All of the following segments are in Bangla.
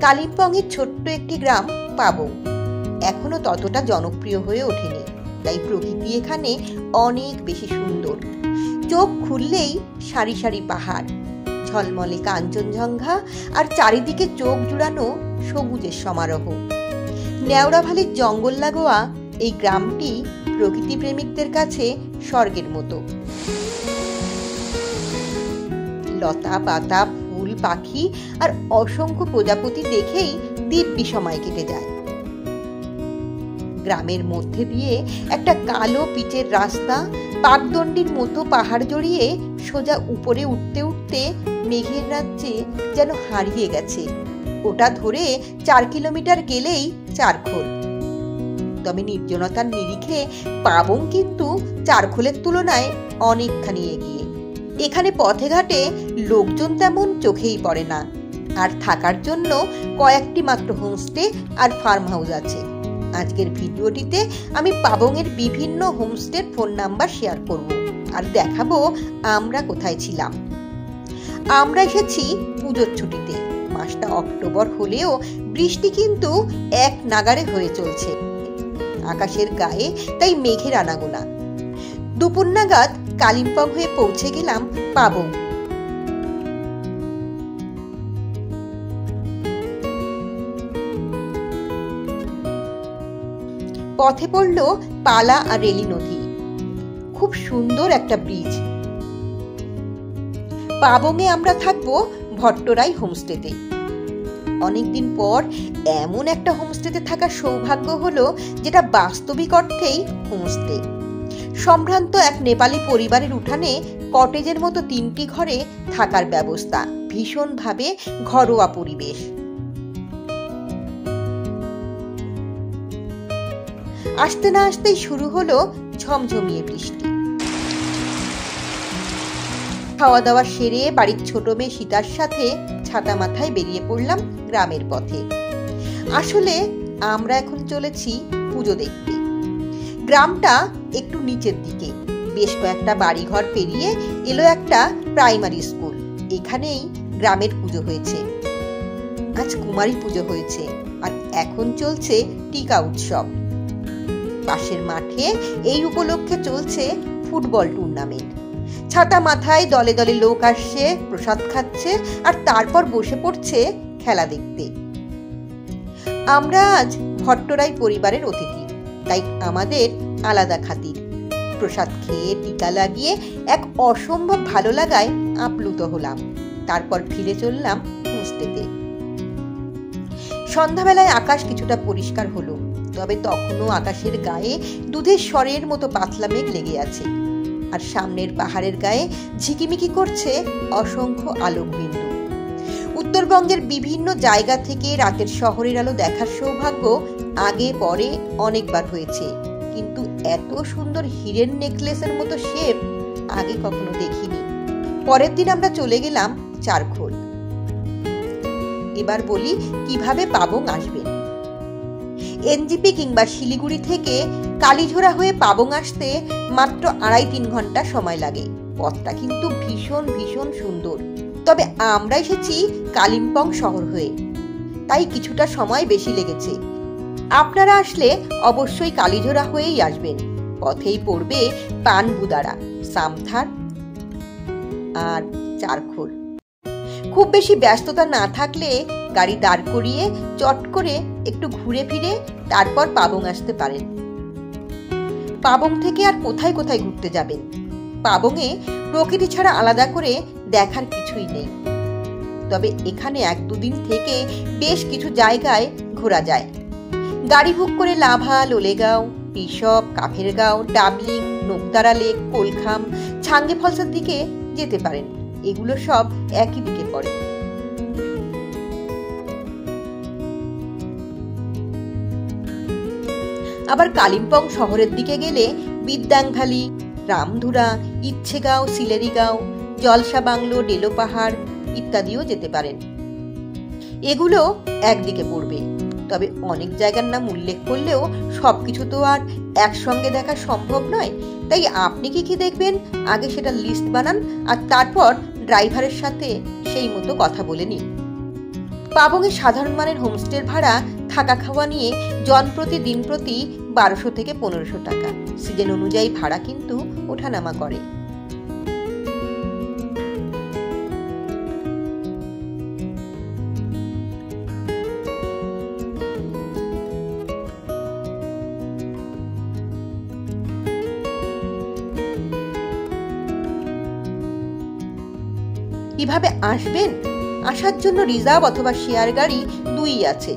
কালিম্পংয়ের ছোট্ট একটি গ্রাম পাবং এখনো ততটা জনপ্রিয় হয়ে ওঠেনি, তাই প্রকৃতি এখানে অনেক বেশি সুন্দর। চোখ খুললেই সারি সারি পাহাড়, ঝলমলে কাঞ্চনজঙ্ঘা আর চারিদিকে চোখ জুড়ানো সবুজের সমারোহ। নেওড়াভালির জঙ্গল লাগোয়া এই গ্রামটি প্রকৃতি প্রেমিকদের কাছে স্বর্গের মতো। লতা পাতা, ফুল, পাখি আর অসংখ্য প্রজাপতি দেখেই দিব্যি সময় কেটে যায়। গ্রামের মধ্যে দিয়ে একটা কালো পিচের রাস্তা পাকদণ্ডির মতো পাহাড় জড়িয়ে সোজা উপরে উঠতে উঠতে মেঘের রাজ্যে যেন হারিয়ে গেছে। ওটা ধরে 4 কিলোমিটার গেলেই চারখোল। তবে নির্জনতার নিরিখে পাবং কিন্তু চারখোলের তুলনায় অনেকখানি এগিয়ে। এখানে পথে ঘাটে লোকজন তেমন চোখেই পড়ে না, আর থাকার জন্য কয়েকটি মাত্র হোমস্টে আর ফার্ম হাউস আছে। আজকের ভিডিওটিতে আমি পাবংয়ের বিভিন্ন হোমস্টের ফোন নাম্বার শেয়ার করব আর দেখাবো আমরা কোথায় ছিলাম। আমরা এসেছি পুজোর ছুটিতে। মাসটা অক্টোবর হলেও বৃষ্টি কিন্তু এক নাগাড়ে হয়ে চলছে। আকাশের গায়ে তাই মেঘের আনাগোনা। দুপুর নাগাদ কালিম্পং হয়ে পৌঁছে গেলাম পাবং। পথে পড়ল পালা আর রেলি নদী, খুব সুন্দর একটা ব্রিজ। পাবংয়ে আমরা থাকবো ভট্টরাই হোমস্টেতে। অনেকদিন পর এমন একটা হোমস্টেতে থাকার সৌভাগ্য হলো যেটা বাস্তবিক অর্থেই হোমস্টে। সম্ভ্রান্ত এক নেপালি পরিবারের উঠানে কটেজের মতো 3টি ঘরে থাকার ব্যবস্থা, ভীষণভাবে ঘরোয়া পরিবেশ। আসতে না আসতেই শুরু হলো ঝমঝমিয়ে বৃষ্টি। খাওয়া দাওয়া সেরে বাড়ির ছোট মেয়ে সীতার সাথে ছাতা মাথায় বেরিয়ে পড়লাম গ্রামের পথে। আসলে আমরা এখন চলেছি পুজো দেখতে। গ্রামটা একটু নিচের দিকে, বেশ কয়েকটা বাড়িঘর পেরিয়ে এলো একটা প্রাইমারি স্কুল। এখানেই গ্রামের পুজো হয়েছে। আজ কুমারী পুজো হয়েছে আর এখন চলছে টিকা উৎসব। পাশের মাঠে এই উপলক্ষে চলছে ফুটবল টুর্নামেন্ট। ছাতা মাথায় দলে দলে লোক আসছে, প্রসাদ খাচ্ছে আর তারপর বসে পড়ছে খেলা দেখতে। আমরা আজ ভট্টরাই পরিবারের অতিথি, তাই আমাদের আলাদা খাতির। প্রসাদ খেয়ে টিকা লাগিয়ে এক অসম্ভব ভালো লাগায় আপ্লুত হলাম। তারপর ফিরে চললাম হোমস্টেতে। সন্ধ্যাবেলায় আকাশ কিছুটা পরিষ্কার হলো, তবে তখনও আকাশের গায়ে দুধের স্বরের মতো পাতলা মেঘ লেগে আছে, আর সামনের পাহাড়ের গায়ে ঝিকিমিকি করছে অসংখ্য আলোকবিন্দু। উত্তরবঙ্গের বিভিন্ন জায়গা থেকে রাতের শহরের আলো দেখার সৌভাগ্য আগে পরে অনেকবার হয়েছে, কিন্তু এত সুন্দর হীরের নেকলেসের মতো শেপ আগে কখনো দেখিনি। পরের দিন আমরা চলে গেলাম চারখোল। এবার বলি কিভাবে পাবং আসবেন। এনজিপি কিংবা শিলিগুড়ি থেকে কালীঝোড়া হয়ে পাবং আসতে মাত্র 2.5-3 ঘন্টা সময় লাগে। পথটা কিন্তু ভীষণ ভীষণ সুন্দর। তবে আমরা এসেছি কালিম্পং শহর হয়ে, তাই কিছুটা সময় বেশি লেগেছে। আপনারা আসলে অবশ্যই কালীঝোড়া হয়েই আসবেন। পথেই পড়বে পানবুদারা, সামথার আর চারখোল। খুব বেশি ব্যস্ততা না থাকলে গাড়ি দাঁড় করিয়ে চট করে একটু ঘুরে ফিরে তারপর পাবং আসতে পারেন। পাবং থেকে আর কোথায় কোথায় ঘুরতে যাবেন? পাবংয়ে প্রকৃতি ছাড়া আলাদা করে দেখার কিছুই নেই। তবে এখানে 1-2 দিন থেকে বেশ কিছু জায়গায় ঘোরা যায়। গাড়ি বুক করে লাভা, লোলেগাঁও, ঋষভ, কাফেরগাঁও, ডাবলিং, নোকদারা লেক, কোলখাম, ছাঙ্গে ফলসের দিকে যেতে পারেন। এগুলো সব একই দিকে পড়ে। আবার কালিম্পং শহরের দিকে গেলে বিদ্যাংভালি, রামধুরা, ইচ্ছেগাঁও, সিলেরিগাঁও, জলসা বাংলো, ডেলো পাহাড় ইত্যাদিও যেতে পারেন। এগুলো একদিকে পড়বে। তবে অনেক জায়গার নাম উল্লেখ করলেও সবকিছু তো আর একসঙ্গে দেখা সম্ভব নয়, তাই আপনি কি কি দেখবেন আগে সেটা লিস্ট বানান আর তারপর ড্রাইভারের সাথে সেই মতো কথা বলে নিন। পাবংয়ে সাধারণ মানের হোমস্টের ভাড়া থাকা খাওয়া নিয়ে জনপ্রতি দিন প্রতি 1200 থেকে 1500 টাকা। সিজন অনুযায়ী ভাড়া কিন্তু ওঠানামা করে। কিভাবে আসবেন? আসার জন্য রিজার্ভ অথবা শেয়ার গাড়ি দুই আছে।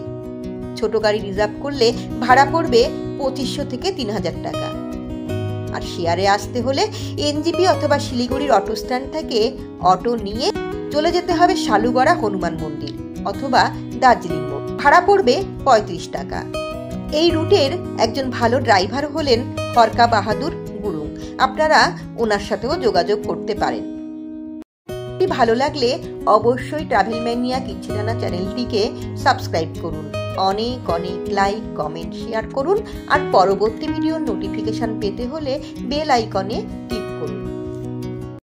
ছোট গাড়ি রিজার্ভ করলে ভাড়া পড়বে 2500 থেকে 3000 টাকা। আর শেয়ারে আসতে হলে এনজিপি অথবা শিলিগুড়ির অটো স্ট্যান্ড থেকে অটো নিয়ে চলে যেতে হবে শালুগড়া হনুমান মন্দির অথবা দার্জিলিং মোড়। ভাড়া পড়বে 35 টাকা। এই রুটের একজন ভালো ড্রাইভার হলেন হরকা বাহাদুর গুরুং। আপনারা ওনার সাথেও যোগাযোগ করতে পারেন। ভালো লাগলে অবশ্যই ট্রাভেল ম্যানিয়া কিচ্ছিটানা চ্যানেলটিকে সাবস্ক্রাইব করুন। অনেক অনেক লাইক, কমেন্ট, শেয়ার করুন। আর পরবর্তী ভিডিওর নোটিফিকেশন পেতে হলে বেল আইকনে ক্লিক করুন।